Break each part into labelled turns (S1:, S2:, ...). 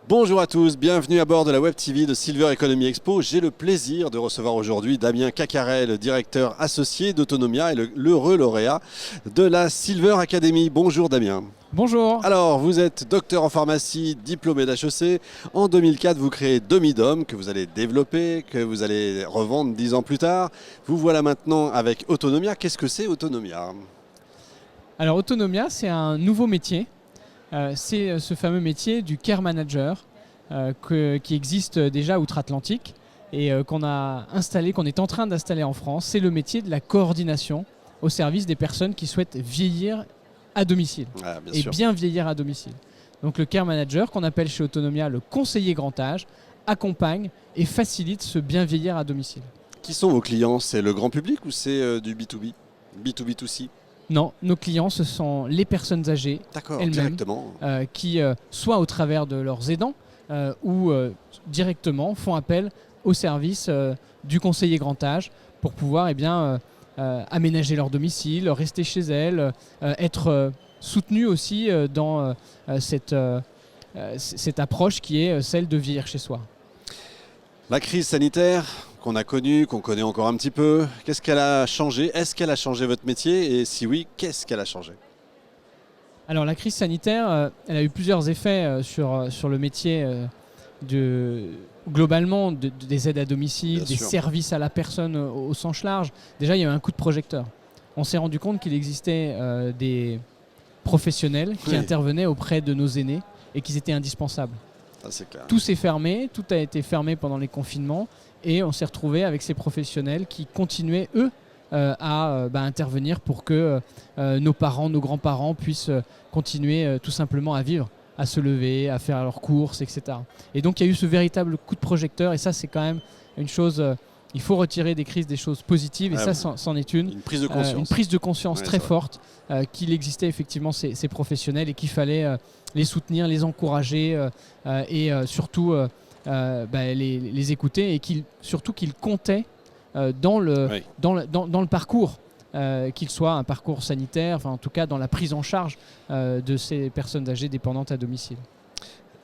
S1: Bonjour à tous, bienvenue à bord de la Web TV de Silver Economy Expo. J'ai le plaisir de recevoir aujourd'hui Damien Cacarel, directeur associé d'Autonomia et l'heureux lauréat de la Silver Academy. Bonjour Damien.
S2: Bonjour.
S1: Alors, vous êtes docteur en pharmacie, diplômé d'HEC. En 2004, vous créez Domidom, que vous allez développer, que vous allez revendre 10 ans plus tard. Vous voilà maintenant avec Autonomia. Qu'est-ce que c'est Autonomia ?
S2: Alors Autonomia, c'est un nouveau métier. C'est ce fameux métier du care manager qui existe déjà outre-Atlantique et qu'on est en train d'installer en France. C'est le métier de la coordination au service des personnes qui souhaitent vieillir à domicile bien vieillir à domicile. Donc le care manager, qu'on appelle chez Autonomia le conseiller grand âge, accompagne et facilite ce bien vieillir à domicile.
S1: Qui sont vos clients ? C'est le grand public ou c'est du B2B, B2B2C ?
S2: Non, nos clients, ce sont les personnes âgées elles-mêmes qui, soit au travers de leurs aidants ou directement, font appel au service du conseiller grand âge pour pouvoir aménager leur domicile, rester chez elles, être soutenus aussi dans cette approche qui est celle de vieillir chez soi.
S1: La crise sanitaire qu'on a connue, qu'on connaît encore un petit peu, qu'est-ce qu'elle a changé ? Est-ce qu'elle a changé votre métier ? Et si oui, qu'est-ce qu'elle a changé ?
S2: Alors la crise sanitaire, elle a eu plusieurs effets sur le métier globalement des aides à domicile, des services à la personne au sens large. Déjà, il y a eu un coup de projecteur. On s'est rendu compte qu'il existait des professionnels qui intervenaient auprès de nos aînés et qu'ils étaient indispensables.
S1: Ça, c'est clair.
S2: Tout s'est fermé, tout a été fermé pendant les confinements et on s'est retrouvé avec ces professionnels qui continuaient, eux, à intervenir pour que nos parents, nos grands-parents puissent continuer tout simplement à vivre, à se lever, à faire leurs courses, etc. Et donc il y a eu ce véritable coup de projecteur et ça c'est quand même une chose, il faut retirer des crises des choses positives et c'en est une.
S1: Une prise de conscience.
S2: Une prise de conscience très forte qu'il existait effectivement ces professionnels et qu'il fallait les soutenir, les encourager et surtout les écouter et surtout qu'ils comptaient dans le parcours, qu'il soit un parcours sanitaire, enfin en tout cas dans la prise en charge de ces personnes âgées dépendantes à domicile.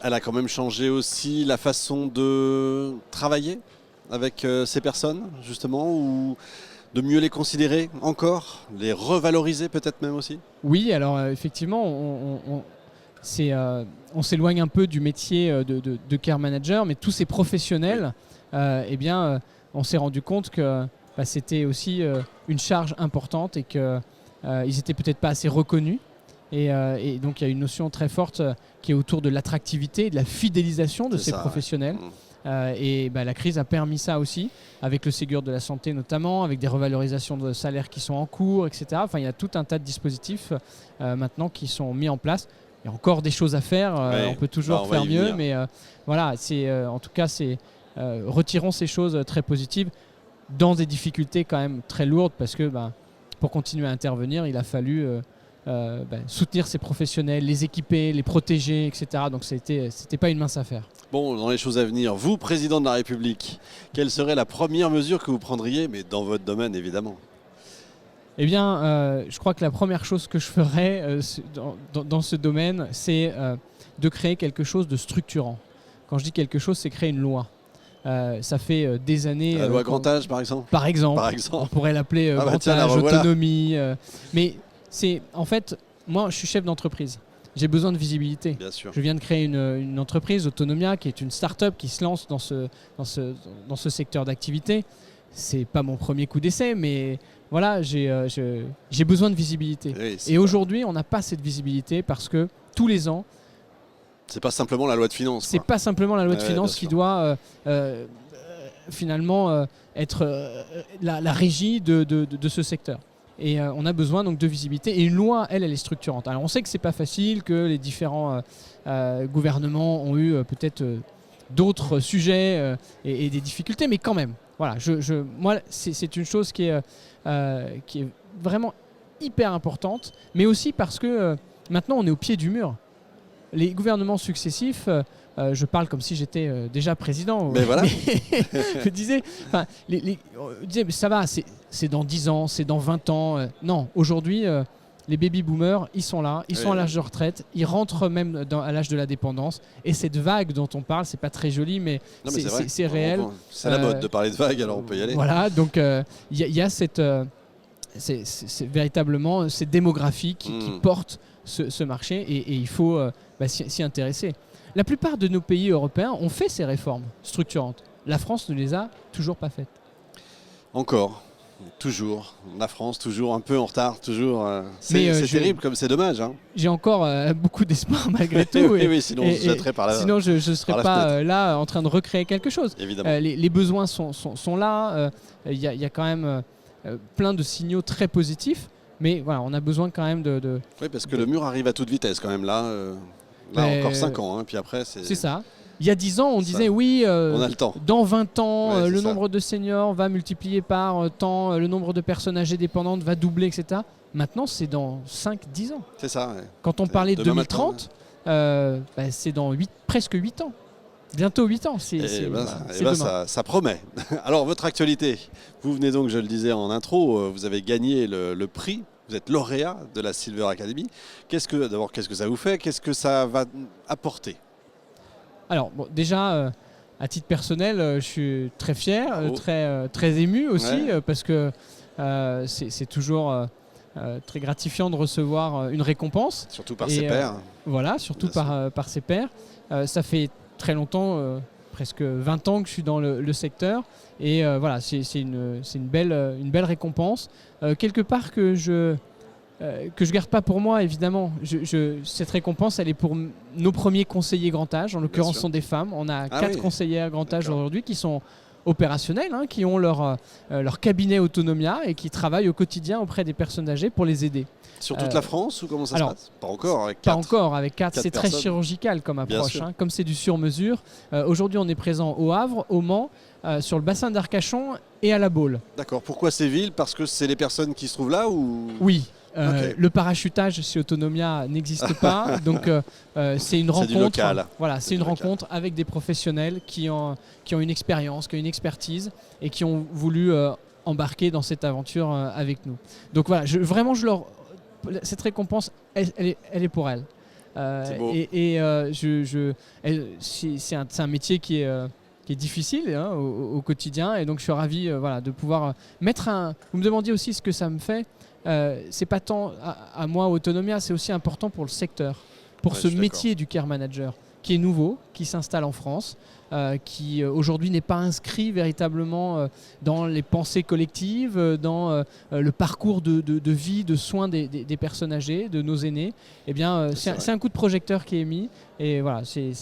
S1: Elle a quand même changé aussi la façon de travailler avec ces personnes, justement, ou de mieux les considérer encore, les revaloriser peut-être même aussi ? Oui,
S2: alors effectivement, on s'éloigne un peu du métier de care manager, mais tous ces professionnels, on s'est rendu compte que c'était aussi une charge importante et qu'ils n'étaient peut-être pas assez reconnus. Et donc il y a une notion très forte qui est autour de l'attractivité et de la fidélisation de ces professionnels. La crise a permis ça aussi, avec le Ségur de la santé notamment, avec des revalorisations de salaires qui sont en cours, etc. Enfin, il y a tout un tas de dispositifs maintenant qui sont mis en place. Il y a encore des choses à faire, on peut toujours faire mieux, mais en tout cas, retirons ces choses très positives dans des difficultés quand même très lourdes parce que pour continuer à intervenir, il a fallu soutenir ces professionnels, les équiper, les protéger, etc. Donc c'était pas une mince affaire. Bon,
S1: dans les choses à venir, vous, président de la République, quelle serait la première mesure que vous prendriez, mais dans votre domaine évidemment ?
S2: Eh bien, je crois que la première chose que je ferais dans ce domaine, c'est de créer quelque chose de structurant. Quand je dis quelque chose, c'est créer une loi. Ça fait des années...
S1: La loi grand âge, par exemple ?
S2: Par exemple. On pourrait l'appeler grand âge, autonomie. Mais c'est, en fait, moi, je suis chef d'entreprise. J'ai besoin de visibilité.
S1: Bien sûr.
S2: Je viens de créer une entreprise, Autonomia, qui est une start-up qui se lance dans ce secteur d'activité. C'est pas mon premier coup d'essai, mais voilà, j'ai besoin de visibilité. Oui, et aujourd'hui, on n'a pas cette visibilité parce que tous les ans,
S1: c'est pas simplement la loi de finances.
S2: C'est pas simplement la loi de finances qui doit finalement être la régie de ce secteur. Et on a besoin donc de visibilité. Et une loi, elle est structurante. Alors on sait que c'est pas facile, que les différents gouvernements ont eu peut-être d'autres sujets et des difficultés, mais quand même. Voilà, moi, c'est une chose qui est vraiment hyper importante, mais aussi parce que maintenant on est au pied du mur. Les gouvernements successifs, je parle comme si j'étais déjà président.
S1: Mais voilà.
S2: Je disais, mais ça va, c'est dans 10 ans, c'est dans 20 ans. Non, aujourd'hui, les baby-boomers, ils sont là, ils sont à l'âge de retraite, ils rentrent même à l'âge de la dépendance. Et cette vague dont on parle, c'est pas très joli, mais c'est réel.
S1: C'est la mode de parler de vague, alors on peut y aller.
S2: Voilà, donc il y a cette... c'est véritablement cette démographie qui porte ce marché et il faut s'y intéresser. La plupart de nos pays européens ont fait ces réformes structurantes. La France ne les a toujours pas faites.
S1: Encore, toujours. La France, toujours un peu en retard, toujours. C'est terrible, comme c'est dommage. Hein.
S2: J'ai encore beaucoup d'espoir malgré tout.
S1: oui, sinon on se jetterait par là.
S2: Sinon, je ne serais pas là en train de recréer quelque chose.
S1: Évidemment.
S2: Les besoins sont là. Il y a quand même plein de signaux très positifs. Mais voilà, on a besoin quand même de...
S1: Oui, parce que le mur arrive à toute vitesse quand même là. Encore 5 ans, hein, puis après c'est
S2: ça. Il y a 10 ans, on disait oui,
S1: on a le temps.
S2: Dans 20 ans, le nombre de seniors va multiplier par tant, le nombre de personnes âgées dépendantes va doubler, etc. Maintenant, c'est dans 5-10 ans.
S1: C'est ça. Ouais.
S2: Quand on parlait de 2030, c'est dans presque 8 ans. Bientôt 8 ans.
S1: Ça promet. Alors, votre actualité, vous venez donc, je le disais en intro, vous avez gagné le prix. Vous êtes lauréat de la Silver Academy. D'abord, qu'est-ce que ça vous fait? Qu'est-ce que ça va apporter?
S2: Alors, déjà, à titre personnel, je suis très fier, très ému aussi, parce que c'est toujours très gratifiant de recevoir une récompense.
S1: Surtout par ses pairs.
S2: Voilà, surtout par ses pairs. Ça fait très longtemps, presque 20 ans que je suis dans le secteur. Et voilà, c'est une belle récompense. Quelque part que je garde pas pour moi, évidemment. Cette récompense, elle est pour nos premiers conseillers grand âge. En l'occurrence, ce sont des femmes. On a 4 conseillères grand âge aujourd'hui qui sont opérationnelles, qui ont leur cabinet Autonomia et qui travaillent au quotidien auprès des personnes âgées pour les aider.
S1: Sur toute la France ou comment ça se passe? Pas encore avec 4.
S2: Pas encore avec 4. C'est très chirurgical comme approche. Comme c'est du sur-mesure. Aujourd'hui, on est présent au Havre, au Mans, sur le bassin d'Arcachon et à La Baule.
S1: D'accord. Pourquoi ces villes? Parce que c'est les personnes qui se trouvent là ou...
S2: Oui. Le parachutage chez Autonomia n'existe pas, donc c'est une rencontre.
S1: C'est du local.
S2: Voilà, c'est une rencontre avec des professionnels qui ont une expérience, qui ont une expertise et qui ont voulu embarquer dans cette aventure avec nous. Donc voilà, cette récompense, elle est pour elle.
S1: C'est beau.
S2: C'est un métier qui est difficile au quotidien, et donc je suis ravi de pouvoir mettre un... Vous me demandiez aussi ce que ça me fait. C'est pas tant à moi Autonomia, c'est aussi important pour le secteur, pour ce métier du care manager qui est nouveau, qui s'installe en France, qui aujourd'hui n'est pas inscrit véritablement dans les pensées collectives, dans le parcours de vie, de soins des personnes âgées, de nos aînés. Eh bien, c'est un coup de projecteur qui est mis, et voilà, c'est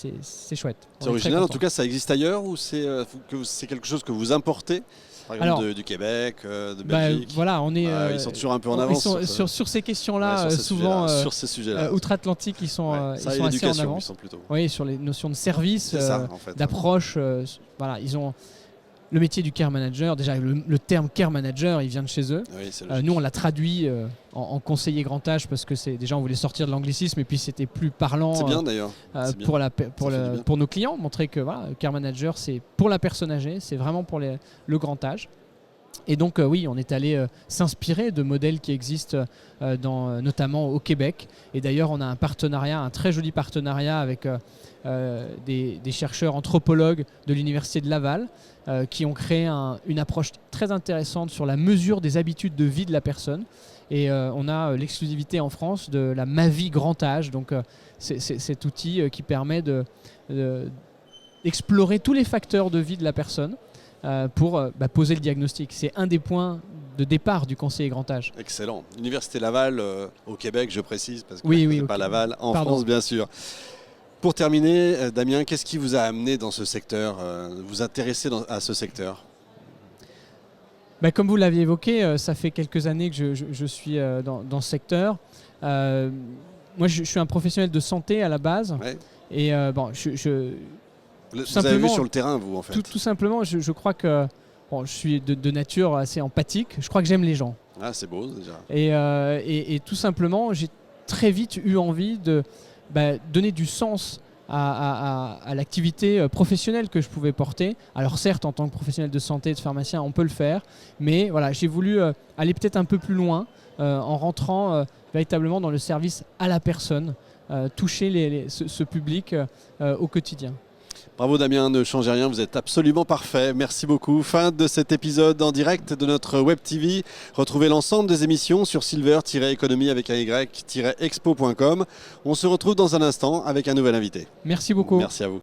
S2: chouette.
S1: C'est original, en tout cas ça existe ailleurs, ou c'est quelque chose que vous importez? Par exemple, du Québec, de Belgique.
S2: Voilà, on est,
S1: ils sont toujours un peu en avance.
S2: Sur ces questions-là, souvent,
S1: sur ces sujets-là.
S2: outre-Atlantique, ils sont assez en avance. Oui, sur les notions de service, d'approche. Voilà, ils ont le métier du care manager. Déjà, le terme care manager, il vient de chez eux.
S1: Oui,
S2: nous, on l'a traduit en conseiller grand âge parce que déjà, on voulait sortir de l'anglicisme et puis c'était plus parlant.
S1: C'est bien d'ailleurs.
S2: Pour nos clients, montrer que care manager, c'est pour la personne âgée, c'est vraiment pour le grand âge. Et donc oui, on est allé s'inspirer de modèles qui existent notamment au Québec. Et d'ailleurs, on a un très joli partenariat avec des chercheurs anthropologues de l'Université de Laval qui ont créé une approche très intéressante sur la mesure des habitudes de vie de la personne. Et on a l'exclusivité en France de la Mavi Grand Âge. Donc c'est cet outil qui permet d'explorer tous les facteurs de vie de la personne pour poser le diagnostic. C'est un des points de départ du conseiller grand âge.
S1: Excellent. Université Laval au Québec, je précise, parce que
S2: oui,
S1: pas Laval, en France bien sûr. Pour terminer, Damien, qu'est-ce qui vous a amené dans ce secteur, vous intéresser à ce secteur?
S2: Comme vous l'aviez évoqué, ça fait quelques années que je suis dans ce secteur. Moi, je suis un professionnel de santé à la base. Ouais. Et
S1: vous avez vu sur le terrain, vous, en fait?
S2: Tout simplement, je crois que je suis de nature assez empathique. Je crois que j'aime les gens.
S1: Ah, c'est beau, déjà.
S2: Et tout simplement, j'ai très vite eu envie de donner du sens à l'activité professionnelle que je pouvais porter. Alors certes, en tant que professionnel de santé, de pharmacien, on peut le faire. Mais voilà, j'ai voulu aller peut-être un peu plus loin en rentrant véritablement dans le service à la personne, toucher ce public au quotidien.
S1: Bravo Damien, ne changez rien, vous êtes absolument parfait. Merci beaucoup. Fin de cet épisode en direct de notre Web TV. Retrouvez l'ensemble des émissions sur silver-economy avec un y-expo.com. On se retrouve dans un instant avec un nouvel invité.
S2: Merci beaucoup.
S1: Merci à vous.